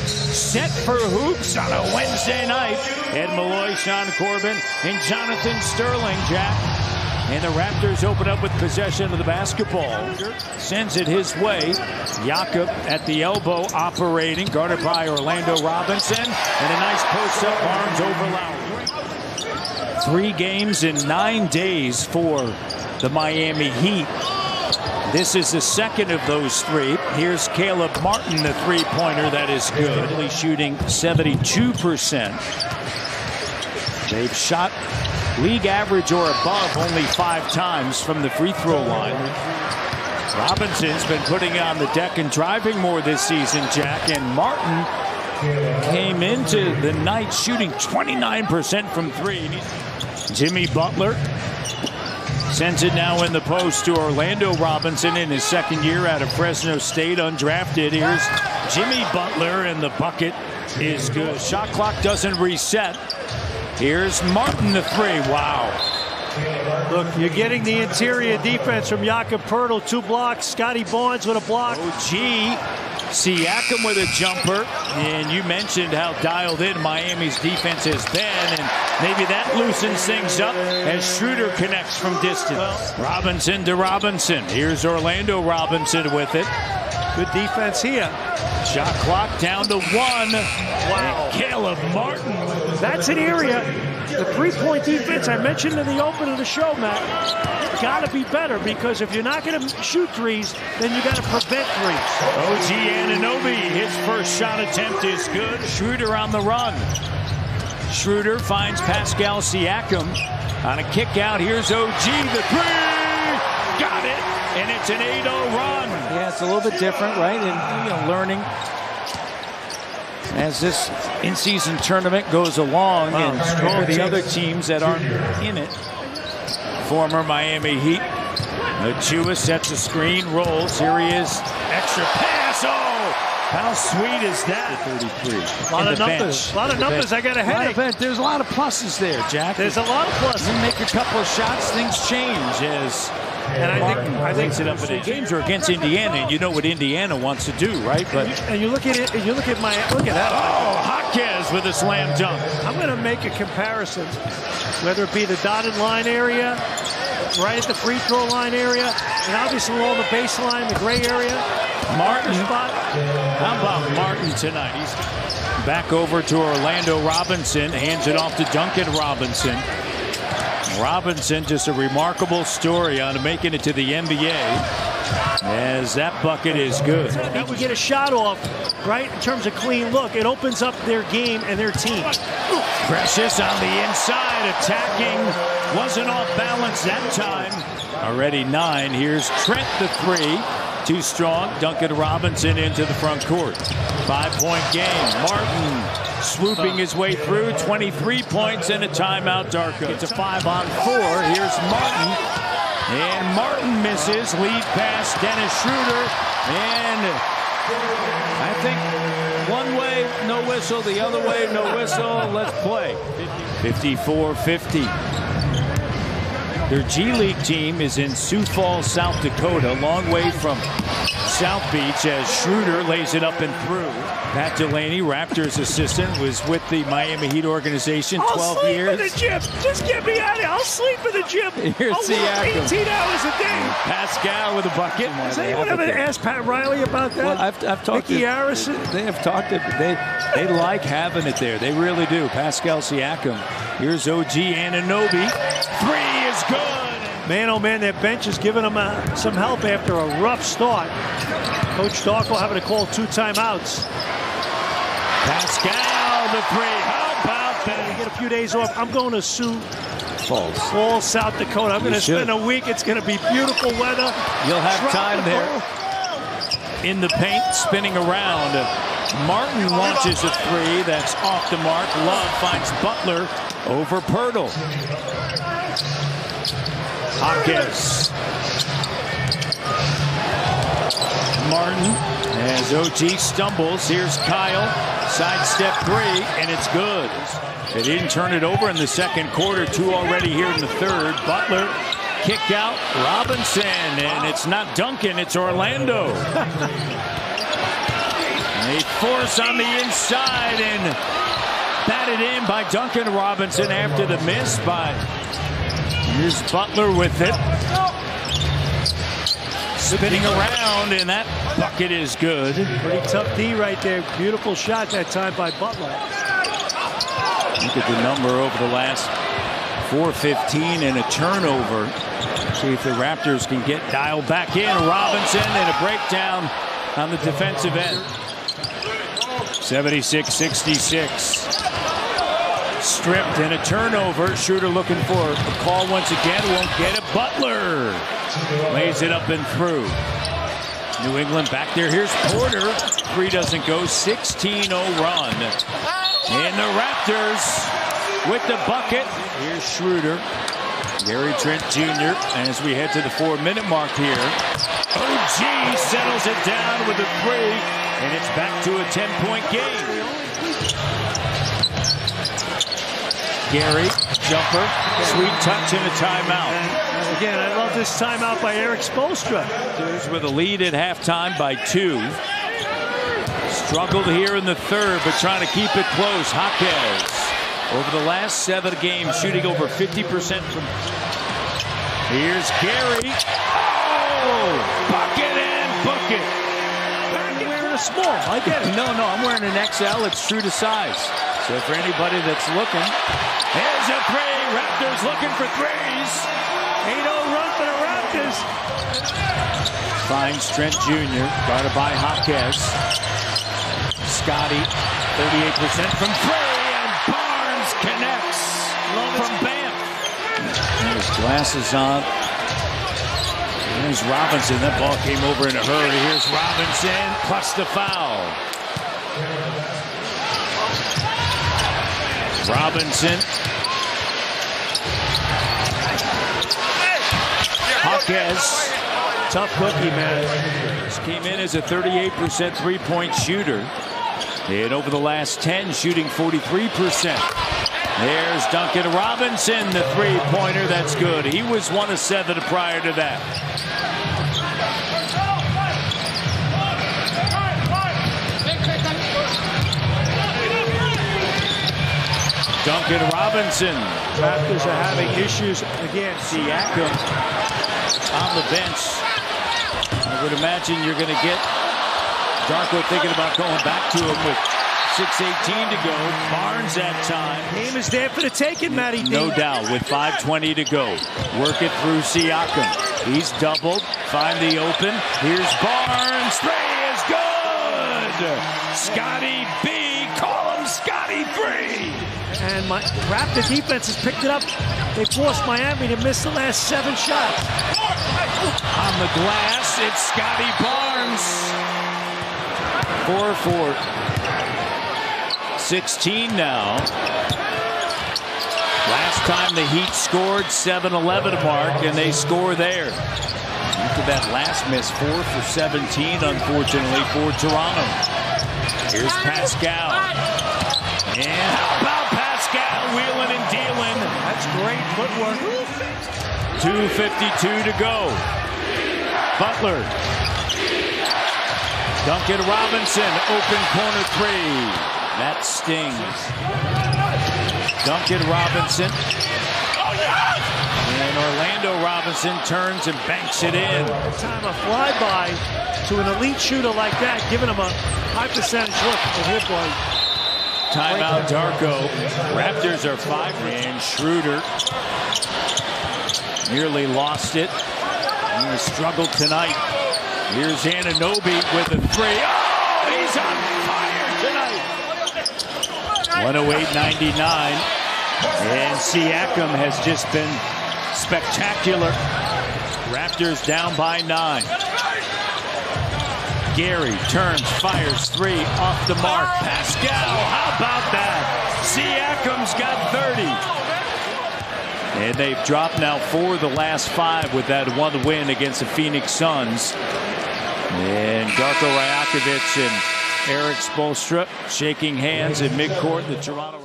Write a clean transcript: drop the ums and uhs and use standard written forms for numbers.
set for hoops on a Wednesday night. Ed Malloy, Sean Corbin, and Jonathan Sterling, Jack. And the Raptors open up with possession of the basketball. Sends it his way. Jakob at the elbow operating, guarded by Orlando Robinson. And a nice post-up, Barnes over Lowry. 3 games in 9 days for the Miami Heat. This is the second of those 3. Here's Caleb Martin, the three-pointer that is good. He's shooting 72%. They've shot league average or above only 5 times from the free throw line. Robinson's been putting it on the deck and driving more this season, Jack. And Martin came into the night shooting 29% from 3. Jimmy Butler sends it now in the post to Orlando Robinson in his second year out of Fresno State, undrafted. Here's Jimmy Butler, and the bucket is good. Shot clock doesn't reset. Here's Martin, the 3. Wow. Look, you're getting the interior defense from Jakob Poeltl, 2 blocks. Scotty Barnes with a block. OG Siakam with a jumper. And you mentioned how dialed in Miami's defense has been, and maybe that loosens things up as Schroeder connects from distance. Robinson to Robinson. Here's Orlando Robinson with it. Good defense here. Shot clock down to 1. Wow. And Caleb Martin. That's an area. The three-point defense I mentioned in the open of the show, Matt, got to be better, because if you're not going to shoot threes, then you got to prevent threes. OG Anunoby, his first shot attempt is good. Schroeder on the run. Schroeder finds Pascal Siakam on a kick out. Here's OG, the 3. Got it. And it's an 8-0 run. Yeah, it's a little bit different, right? And learning as this in-season tournament goes along, and for the other teams that aren't in it. Former Miami Heat. Achua sets a screen, rolls. Here he is. Extra pass. Oh, how sweet is that? 33. A lot of numbers. A lot of numbers. I got a headache. There's a lot of pluses there, Jack. There's a lot of pluses. You make a couple of shots, things change as. And I think it up in games are against Indiana, and you know what Indiana wants to do, right? But and you look at it, and you look at that. Oh, Jaquez with a slam dunk. I'm going to make a comparison, whether it be the dotted line area, right at the free throw line area, and obviously along the baseline, the gray area. Martin spot. How about Martin tonight? He's back over to Orlando Robinson, hands it off to Duncan Robinson. Robinson, just a remarkable story on making it to the NBA, as that bucket is good. He can get a shot off, right, in terms of clean look. It opens up their game and their team. Precious on the inside, attacking. Wasn't off balance that time. Already 9. Here's Trent, the 3. Too strong. Duncan Robinson into the front court. 5-point game. Martin swooping his way through. 23 points and a timeout. Darko. It's a 5-on-4. Here's Martin. And Martin misses. Lead pass, Dennis Schroeder. And I think one way, no whistle. The other way, no whistle. Let's play. 54-50. Their G League team is in Sioux Falls, South Dakota, a long way from South Beach, as Schroeder lays it up and through. Pat Delaney, Raptors assistant, was with the Miami Heat organization 12 years. I'll sleep in the gym. Just get me out of here. I'll sleep in the gym. Here's I'll work 18 hours a day. Pascal with a bucket. Has anyone ever asked Pat Riley about that? Well, I've talked Mickey Harrison. They have talked to They like having it there. They really do. Pascal Siakam. Here's OG Anunoby. 3 is good. Man, oh man, their bench is giving them some help after a rough start. Coach Darko having to call 2 timeouts. Pascal, the 3. How about that? You get a few days off. I'm going to Sioux Falls, South Dakota. I'm going to spend a week. It's going to be beautiful weather. You'll have time there. In the paint, spinning around. Martin launches a 3. That's off the mark. Love finds Butler over Poeltl. Jaquez. Martin as OG stumbles. Here's Kyle. Sidestep 3, and it's good. They didn't turn it over in the second quarter. 2 already here in the third. Butler kicked out. Robinson, and it's not Duncan, it's Orlando. They force on the inside and batted in by Duncan Robinson after the miss by. Here's Butler with it. Spinning around, and that bucket is good. Pretty tough D right there. Beautiful shot that time by Butler. Look at the number over the last 4:15 and a turnover. See if the Raptors can get dialed back in. Robinson and a breakdown on the defensive end. 76-66. Stripped and a turnover. Schroeder looking for a call once again. Won't get it. Butler lays it up and through. New England back there. Here's Porter. Three doesn't go. 16-0 run. And the Raptors with the bucket. Here's Schroeder. Gary Trent Jr. as we head to the 4-minute mark here. OG settles it down with a three. And it's back to a 10-point game. Gary, jumper, sweet touch and a timeout. And again, I love this timeout by Eric Spoelstra. Raptors with a lead at halftime by 2. Struggled here in the third, but trying to keep it close. Jaquez, over the last 7 games, shooting over 50% from. Here's Gary. Oh, bucket and bucket. I'm wearing a small. I get it. No, I'm wearing an XL. It's true to size. So for anybody that's looking, there's a three. Raptors looking for threes. 8-0 run for the Raptors. Finds Trent Jr. guarded by Jaquez. Scotty, 38% from three, and Barnes connects from Bam. His glasses on. There's Robinson. That ball came over in a hurry. Here's Robinson, plus the foul. Robinson. Jaquez. Tough cookie, man. This came in as a 38% three-point shooter. And over the last 10, shooting 43%. There's Duncan Robinson, the three-pointer. That's good. He was 1 of 7 prior to that. Duncan Robinson. Raptors are having issues again. Siakam on the bench. I would imagine you're going to get Darko thinking about going back to him with 6:18 to go. Barnes that time. Game is there for the taking, Matty D. No doubt, with 5:20 to go. Work it through Siakam. He's doubled. Find the open. Here's Barnes. Three is good. Scotty B. Call him Scotty 3. And my Raptor defense has picked it up. They forced Miami to miss the last 7 shots. On the glass, it's Scotty Barnes. 4 for 16 now. Last time the Heat scored, 7-11 mark, and they score there. After that last miss, 4 for 17, unfortunately, for Toronto. Here's Pascal. And how about Pascal wheeling and dealing? That's great footwork. 2:52 to go. Butler. Duncan Robinson, open corner 3. That stings. Duncan Robinson. And Orlando Robinson turns and banks it in. Time a flyby to an elite shooter like that, giving him a high percentage look at his boy. Timeout, Darko. Raptors are 5, and Schroeder nearly lost it. He struggled tonight. Here's Anunoby with a 3. Oh, he's on fire tonight. 108-99. And Siakam has just been spectacular. Raptors down by 9. Gary turns, fires 3 off the mark. Pascal, how about that? Siakam's got 30. And they've dropped now 4 of the last 5 with that 1 win against the Phoenix Suns. And Darko Rajakovic and Eric Spoelstra shaking hands in midcourt. The Toronto